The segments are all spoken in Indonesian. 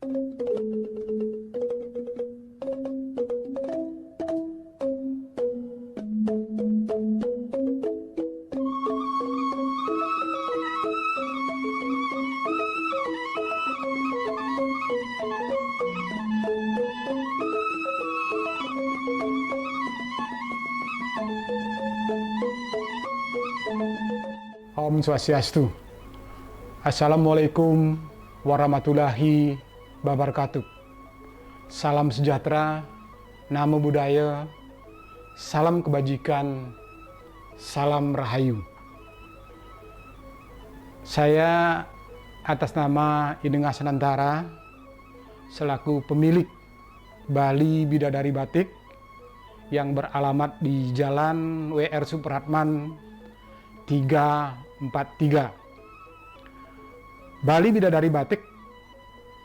Om Swastiastu. Assalamualaikum warahmatullahi wabarakatuh. Salam sejahtera, namo buddhaya, salam kebajikan, salam rahayu. Saya atas nama Ideng Asanantara selaku pemilik Bali Bidadari Batik yang beralamat di Jalan W.R. Supratman 343. Bali Bidadari Batik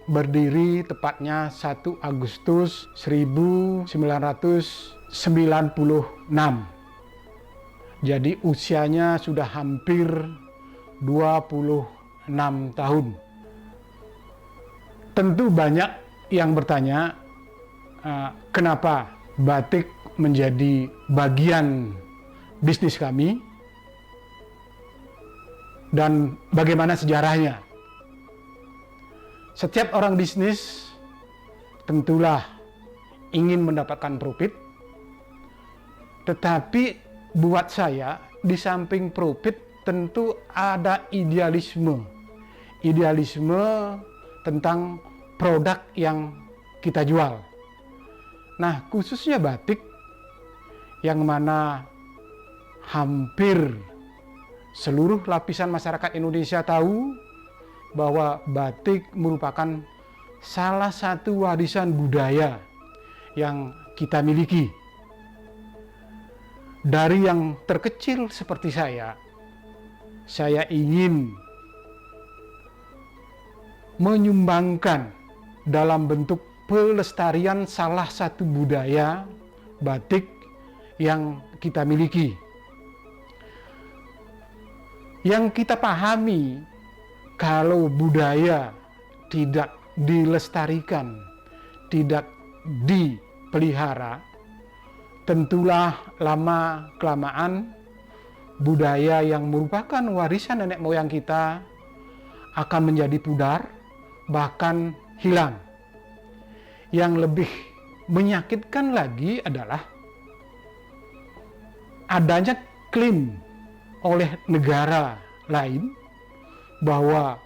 berdiri tepatnya 1 Agustus 1996. Jadi usianya sudah hampir 26 tahun. Tentu banyak yang bertanya, kenapa batik menjadi bagian bisnis kami dan bagaimana sejarahnya. Setiap orang bisnis tentulah ingin mendapatkan profit, tetapi buat saya di samping profit tentu ada idealisme tentang produk yang kita jual. Nah, khususnya batik yang mana hampir seluruh lapisan masyarakat Indonesia tahu bahwa batik merupakan salah satu warisan budaya yang kita miliki. Dari yang terkecil seperti saya ingin menyumbangkan dalam bentuk pelestarian salah satu budaya batik yang kita miliki. Yang kita pahami, kalau budaya tidak dilestarikan, tidak dipelihara, tentulah lama-kelamaan budaya yang merupakan warisan nenek moyang kita akan menjadi pudar, bahkan hilang. Yang lebih menyakitkan lagi adalah adanya klaim oleh negara lain bahwa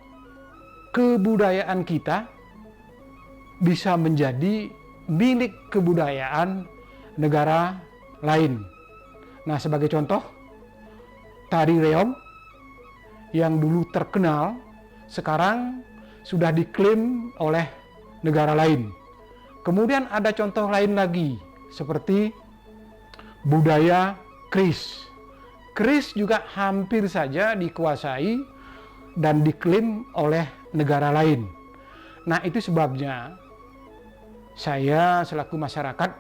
kebudayaan kita bisa menjadi milik kebudayaan negara lain. Nah, sebagai contoh, tari reog yang dulu terkenal sekarang sudah diklaim oleh negara lain. Kemudian ada contoh lain lagi seperti budaya keris. Keris juga hampir saja dikuasai dan diklaim oleh negara lain. Nah, itu sebabnya saya selaku masyarakat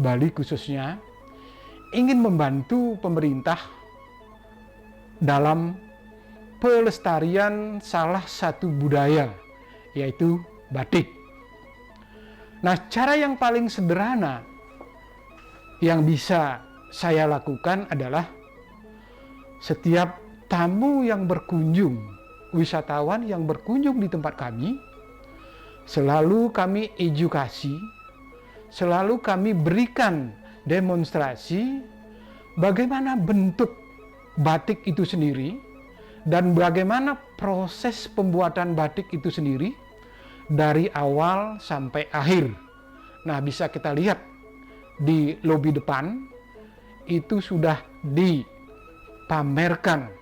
Bali khususnya ingin membantu pemerintah dalam pelestarian salah satu budaya, yaitu batik. Nah, cara yang paling sederhana yang bisa saya lakukan adalah setiap tamu yang berkunjung, wisatawan yang berkunjung di tempat kami, selalu kami edukasi, selalu kami berikan demonstrasi bagaimana bentuk batik itu sendiri dan bagaimana proses pembuatan batik itu sendiri dari awal sampai akhir. Nah, bisa kita lihat di lobi depan itu sudah dipamerkan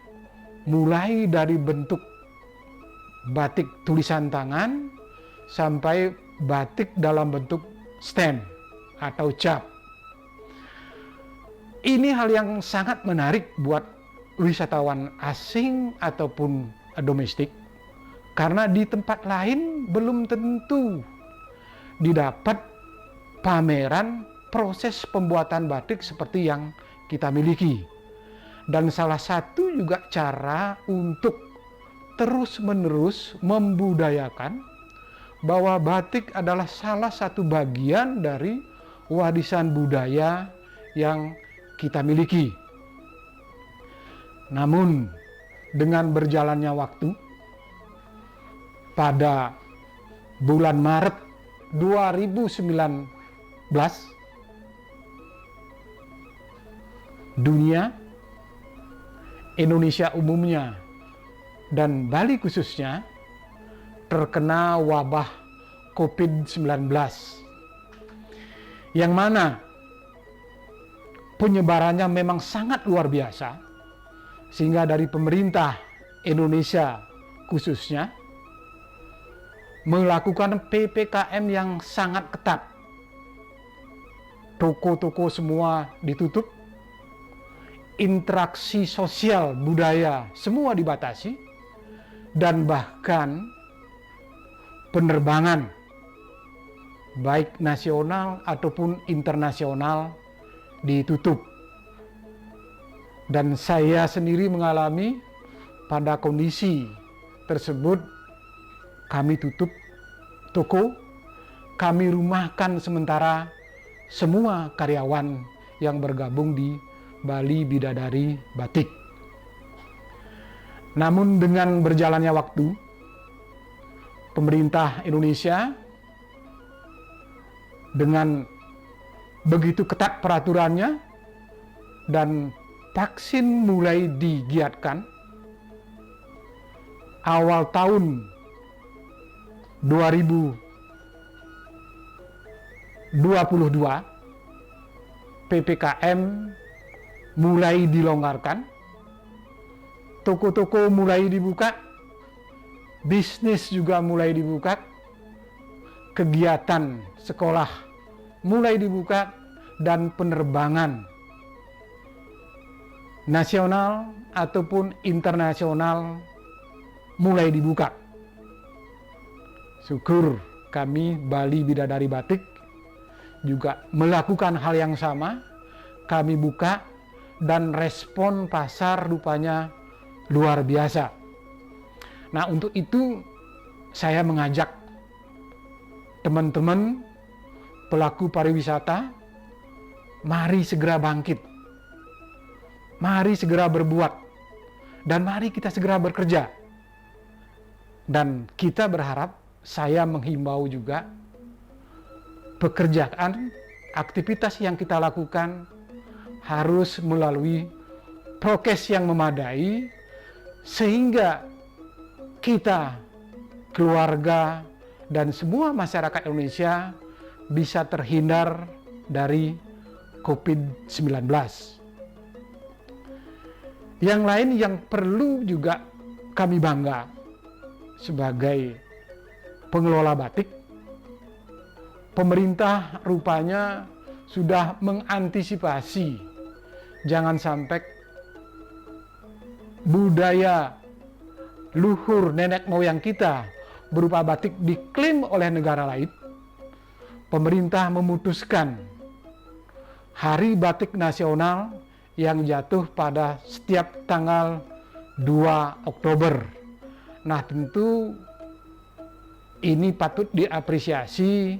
mulai dari bentuk batik tulisan tangan sampai batik dalam bentuk stand atau cap. Ini hal yang sangat menarik buat wisatawan asing ataupun domestik, karena di tempat lain belum tentu didapat pameran proses pembuatan batik seperti yang kita miliki. Dan salah satu juga cara untuk terus-menerus membudayakan bahwa batik adalah salah satu bagian dari warisan budaya yang kita miliki. Namun dengan berjalannya waktu, pada bulan Maret 2019, dunia, Indonesia umumnya, dan Bali khususnya terkena wabah COVID-19, yang mana penyebarannya memang sangat luar biasa, sehingga dari pemerintah Indonesia khususnya melakukan PPKM yang sangat ketat. Toko-toko semua ditutup, interaksi sosial budaya semua dibatasi, dan bahkan penerbangan baik nasional ataupun internasional ditutup. Dan saya sendiri mengalami pada kondisi tersebut. Kami tutup toko, kami rumahkan sementara semua karyawan yang bergabung di Bali Bidadari Batik. Namun dengan berjalannya waktu, pemerintah Indonesia dengan begitu ketat peraturannya dan vaksin mulai digiatkan, awal tahun 2022 PPKM mulai dilonggarkan, toko-toko mulai dibuka, bisnis juga mulai dibuka, kegiatan sekolah mulai dibuka, dan penerbangan nasional ataupun internasional mulai dibuka. Syukur kami Bali Bidadari Batik juga melakukan hal yang sama. Kami buka dan respon pasar rupanya luar biasa. Nah, untuk itu saya mengajak teman-teman pelaku pariwisata, mari segera bangkit. Mari segera berbuat, dan mari kita segera bekerja. Dan kita berharap, saya menghimbau juga, pekerjaan, aktivitas yang kita lakukan harus melalui prokes yang memadai, sehingga kita, keluarga, dan semua masyarakat Indonesia bisa terhindar dari COVID-19. Yang lain yang perlu juga kami bangga sebagai pengelola batik, pemerintah rupanya sudah mengantisipasi jangan sampai budaya luhur nenek moyang kita berupa batik diklaim oleh negara lain. Pemerintah memutuskan Hari Batik Nasional yang jatuh pada setiap tanggal 2 Oktober. Nah, tentu ini patut diapresiasi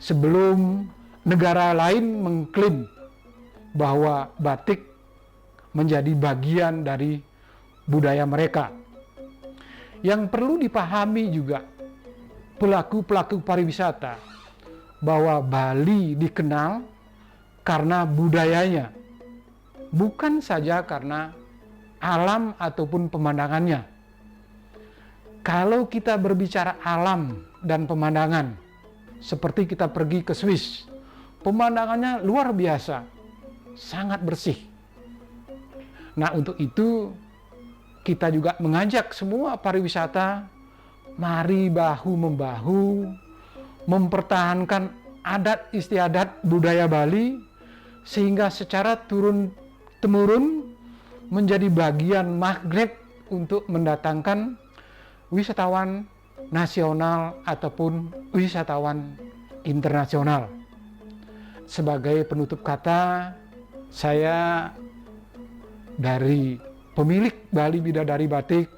sebelum negara lain mengklaim bahwa batik menjadi bagian dari budaya mereka. Yang perlu dipahami juga pelaku-pelaku pariwisata bahwa Bali dikenal karena budayanya, bukan saja karena alam ataupun pemandangannya. Kalau kita berbicara alam dan pemandangan, seperti kita pergi ke Swiss, pemandangannya luar biasa, sangat bersih. Nah, untuk itu kita juga mengajak semua pariwisata, mari bahu-membahu mempertahankan adat istiadat budaya Bali, sehingga secara turun-temurun menjadi bagian magnet untuk mendatangkan wisatawan nasional ataupun wisatawan internasional. Sebagai penutup kata, saya dari pemilik Bali Bidadari Batik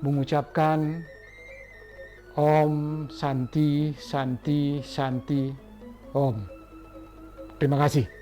mengucapkan Om Santi Santi Santi Om. Terima kasih.